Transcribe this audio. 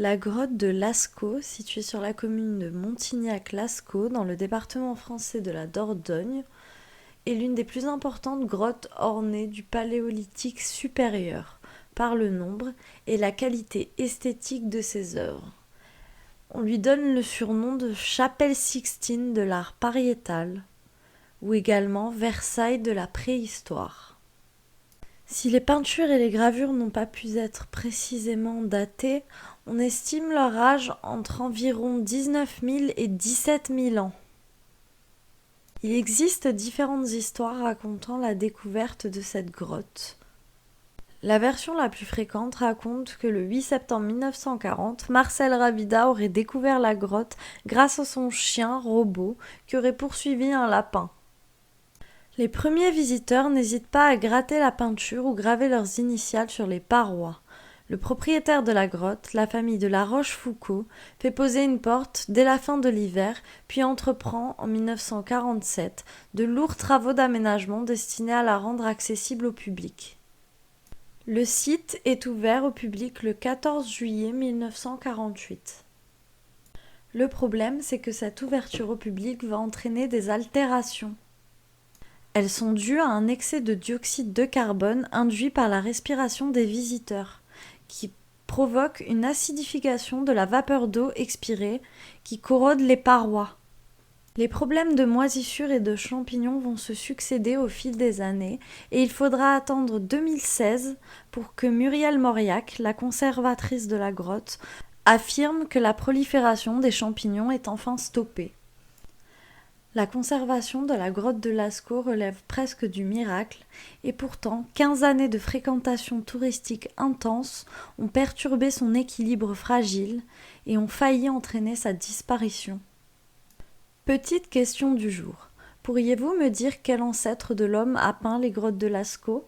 La grotte de Lascaux, située sur la commune de Montignac-Lascaux, dans le département français de la Dordogne, est l'une des plus importantes grottes ornées du Paléolithique supérieur, par le nombre et la qualité esthétique de ses œuvres. On lui donne le surnom de Chapelle Sixtine de l'art pariétal, ou également Versailles de la préhistoire. Si les peintures et les gravures n'ont pas pu être précisément datées, on estime leur âge entre environ 19 000 et 17 000 ans. Il existe différentes histoires racontant la découverte de cette grotte. La version la plus fréquente raconte que le 8 septembre 1940, Marcel Ravida aurait découvert la grotte grâce à son chien robot qui aurait poursuivi un lapin. Les premiers visiteurs n'hésitent pas à gratter la peinture ou graver leurs initiales sur les parois. Le propriétaire de la grotte, la famille de La Rochefoucauld, fait poser une porte dès la fin de l'hiver, puis entreprend en 1947 de lourds travaux d'aménagement destinés à la rendre accessible au public. Le site est ouvert au public le 14 juillet 1948. Le problème, c'est que cette ouverture au public va entraîner des altérations. Elles sont dues à un excès de dioxyde de carbone induit par la respiration des visiteurs, qui provoque une acidification de la vapeur d'eau expirée qui corrode les parois. Les problèmes de moisissure et de champignons vont se succéder au fil des années et il faudra attendre 2016 pour que Muriel Mauriac, la conservatrice de la grotte, affirme que la prolifération des champignons est enfin stoppée. La conservation de la grotte de Lascaux relève presque du miracle, et pourtant 15 années de fréquentation touristique intense ont perturbé son équilibre fragile et ont failli entraîner sa disparition. Petite question du jour. Pourriez-vous me dire quel ancêtre de l'homme a peint les grottes de Lascaux ?